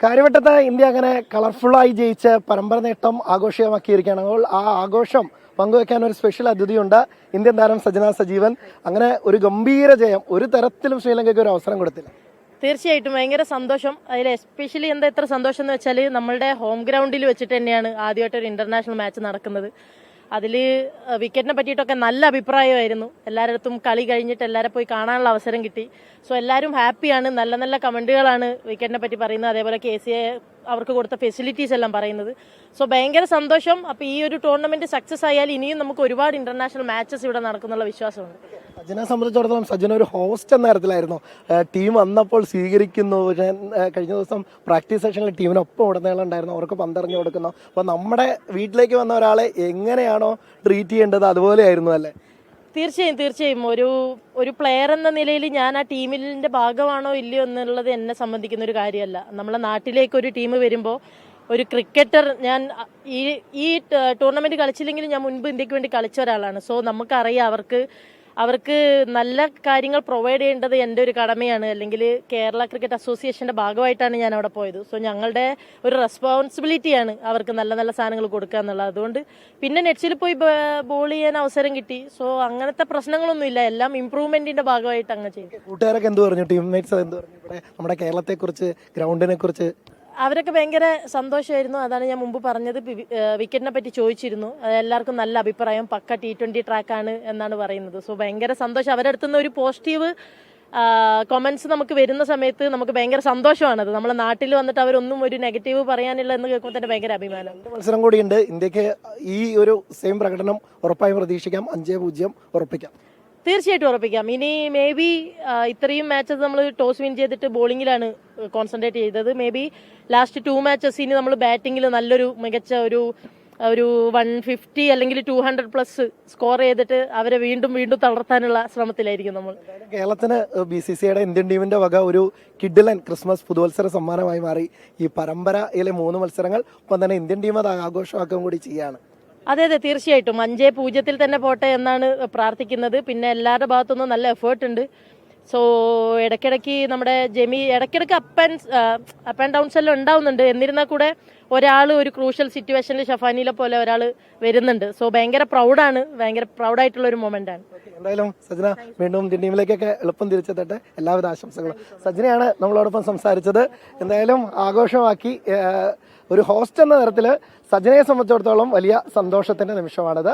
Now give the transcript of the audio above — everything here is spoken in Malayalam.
കാര്യവട്ടത്ത് ഇന്ത്യ അങ്ങനെ കളർഫുള്ളായി ജയിച്ച് പരമ്പര നേട്ടം ആഘോഷമാക്കിയിരിക്കുകയാണ്. അപ്പോൾ ആ ആഘോഷം പങ്കുവെക്കാൻ ഒരു സ്പെഷ്യൽ അതിഥിയുണ്ട്. ഇന്ത്യൻ താരം സജന സജീവൻ. അങ്ങനെ ഒരു ഗംഭീര ജയം, ഒരു തരത്തിലും ശ്രീലങ്കയ്ക്ക് ഒരു അവസരം കൊടുത്തില്ല. തീർച്ചയായിട്ടും ഭയങ്കര സന്തോഷം. അതിൽ എസ്പെഷ്യലി എന്താ എത്ര സന്തോഷം എന്ന് വെച്ചാൽ നമ്മളുടെ ഹോം ഗ്രൗണ്ടിൽ വെച്ചിട്ട് തന്നെയാണ് ആദ്യമായിട്ട് ഒരു ഇന്റർനാഷണൽ മാച്ച് നടക്കുന്നത്. അതിൽ വിക്കറ്റിനെ പറ്റിയിട്ടൊക്കെ നല്ല അഭിപ്രായമായിരുന്നു. എല്ലാവരുടെ അടുത്തും കളി കഴിഞ്ഞിട്ട് എല്ലാവരെ പോയി കാണാനുള്ള അവസരം കിട്ടി. സോ എല്ലാവരും ഹാപ്പിയാണ്. നല്ല നല്ല കമൻറ്റുകളാണ് വിക്കറ്റിനെ പറ്റി പറയുന്നത്. അതേപോലെ KCA അവർക്ക് കൊടുത്ത ഫെസിലിറ്റീസ് എല്ലാം പറയുന്നത്. സോ ഭയങ്കര സന്തോഷം. അപ്പോൾ ഈ ഒരു ടൂർണമെന്റ് സക്സസ് ആയാൽ ഇനിയും നമുക്ക് ഒരുപാട് ഇന്റർനാഷണൽ മാച്ചസ് ഇവിടെ നടക്കുന്നുള്ള വിശ്വാസമുണ്ട്. സജനെ സംബന്ധിച്ചിടത്തോളം സജന ഒരു ഹോസ്റ്റ് എന്ന തരത്തിലായിരുന്നു. ടീം വന്നപ്പോൾ സ്വീകരിക്കുന്നു. കഴിഞ്ഞ ദിവസം പ്രാക്ടീസ് സെഷനിൽ ടീമിനൊപ്പം ഉടനീളമുണ്ടായിരുന്നു. അവർക്ക് പന്തെറിഞ്ഞു കൊടുക്കുന്നു. അപ്പോൾ നമ്മുടെ വീട്ടിലേക്ക് വന്ന ഒരാളെ എങ്ങനെയാണോ ട്രീറ്റ് ചെയ്യേണ്ടത് അതുപോലെയായിരുന്നു അല്ലേ? തീർച്ചയായും ഒരു പ്ലെയർ എന്ന നിലയിൽ ഞാൻ ആ ടീമിന്റെ ഭാഗമാണോ ഇല്ലയോ എന്നുള്ളത് എന്നെ സംബന്ധിക്കുന്ന ഒരു കാര്യമല്ല. നമ്മളെ നാട്ടിലേക്ക് ഒരു ടീം വരുമ്പോൾ ഒരു ക്രിക്കറ്റർ, ഞാൻ ഈ ടൂർണമെന്റ് കളിച്ചില്ലെങ്കിലും ഞാൻ മുൻപ് ഇന്ത്യക്ക് വേണ്ടി കളിച്ച ഒരാളാണ്. സോ നമുക്കറിയാം അവർക്ക് നല്ല കാര്യങ്ങൾ പ്രൊവൈഡ് ചെയ്യേണ്ടത് എൻ്റെ ഒരു കടമയാണ്. അല്ലെങ്കിൽ കേരള ക്രിക്കറ്റ് അസോസിയേഷന്റെ ഭാഗമായിട്ടാണ് ഞാൻ അവിടെ പോയത്. സോ ഞങ്ങളുടെ ഒരു റെസ്പോൺസിബിലിറ്റിയാണ് അവർക്ക് നല്ല നല്ല സാധനങ്ങൾ കൊടുക്കുക എന്നുള്ളത്. അതുകൊണ്ട് പിന്നെ നെറ്റ്സിൽ പോയി ബോൾ ചെയ്യാൻ അവസരം കിട്ടി. സോ അങ്ങനത്തെ പ്രശ്നങ്ങളൊന്നും ഇല്ല. എല്ലാം ഇംപ്രൂവ്മെന്റിന്റെ ഭാഗമായിട്ട് അങ്ങ് ചെയ്യും. കൂട്ടുകാരൊക്കെ എന്ത് പറഞ്ഞു? ടീംമേറ്റ്സ് എന്ത് പറഞ്ഞു? ഇവിടെ നമ്മുടെ കേരളത്തെ കുറിച്ച്, ഗ്രൗണ്ടിനെ കുറിച്ച് അവരൊക്കെ ഭയങ്കര സന്തോഷമായിരുന്നു. അതാണ് ഞാൻ മുമ്പ് പറഞ്ഞത്. വിക്കറ്റിനെ പറ്റി ചോദിച്ചിരുന്നു. എല്ലാവർക്കും നല്ല അഭിപ്രായം, പക്ക T20 ട്രാക്കാണ് എന്നാണ് പറയുന്നത്. സോ ഭയങ്കര സന്തോഷം. അവരുടെ അടുത്തുനിന്ന് ഒരു പോസിറ്റീവ് കൊമന്റ്സ് നമുക്ക് വരുന്ന സമയത്ത് നമുക്ക് ഭയങ്കര സന്തോഷമാണത്. നമ്മളെ നാട്ടിൽ വന്നിട്ട് അവരൊന്നും ഒരു നെഗറ്റീവ് പറയാനില്ല എന്ന് കേൾക്കുമ്പോൾ തന്നെ ഭയങ്കര അഭിമാനം. മത്സരം കൂടിയുണ്ട്. ഇന്ത്യക്ക് ഈ ഒരു സെയിം പ്രകടനം ഉറപ്പായും പ്രതീക്ഷിക്കാം. 5-0 ഉറപ്പിക്കാം. തീർച്ചയായിട്ടും ഉറപ്പിക്കാം. ഇനി മേ ബി ഇത്രയും മാച്ചസ് നമ്മൾ ടോസ് വിൻ ചെയ്തിട്ട് ബോളിങ്ങിലാണ് കോൺസെൻട്രേറ്റ് ചെയ്തത്. മേ ബി ലാസ്റ്റ് 2 മാച്ചസ് ഇനി നമ്മൾ ബാറ്റിങ്ങിൽ നല്ലൊരു മികച്ച ഒരു 150 അല്ലെങ്കിൽ 200+ സ്കോർ ചെയ്തിട്ട് അവരെ വീണ്ടും തളർത്താനുള്ള ശ്രമത്തിലായിരിക്കും നമ്മൾ. കേരളത്തിന് BCCIയുടെ ഇന്ത്യൻ ടീമിന്റെ വക ഒരു കിഡിലൻ ക്രിസ്മസ് പുതുവത്സര സമ്മാനമായി മാറി ഈ പരമ്പരയിലെ 3 മത്സരങ്ങൾ. ഒപ്പം തന്നെ ഇന്ത്യൻ ടീം അത് ആഘോഷമാക്കുകയും കൂടി ചെയ്യാണ്. അതെ തീർച്ചയായിട്ടും 5-0 തന്നെ പോട്ടെ എന്നാണ് പ്രാർത്ഥിക്കുന്നത്. പിന്നെ എല്ലാവരുടെ ഭാഗത്തുനിന്നും നല്ല എഫേർട്ട് ഉണ്ട്. സോ ഇടയ്ക്കിടയ്ക്ക് നമ്മുടെ ഇടയ്ക്കിടയ്ക്ക് അപ്പ് ആൻഡ് ഡൗൺസ് എല്ലാം ഉണ്ടാവുന്നുണ്ട്. എന്നിരുന്നാൽ കൂടെ ഒരാൾ ഒരു ക്രൂഷ്യൽ സിറ്റുവേഷനിൽ ഷഫാനിലെ പോലെ ഒരാൾ വരുന്നുണ്ട്. സോ ഭയങ്കര പ്രൗഡായിട്ടുള്ള ഒരു മൊമെന്റ് ആണ്. എന്തായാലും സജന വീണ്ടും ഇന്ത്യൻ ടീമിലേക്കൊക്കെ എളുപ്പം തിരിച്ചെത്തട്ടെ. എല്ലാവിധ ആശംസകളും. സജനയാണ് നമ്മളോടൊപ്പം സംസാരിച്ചത്. എന്തായാലും ആഘോഷമാക്കി. ഒരു ഹോസ്റ്റ് എന്ന തരത്തിൽ സജനയെ സംബന്ധിച്ചിടത്തോളം വലിയ സന്തോഷത്തിന്റെ നിമിഷമാണിത്.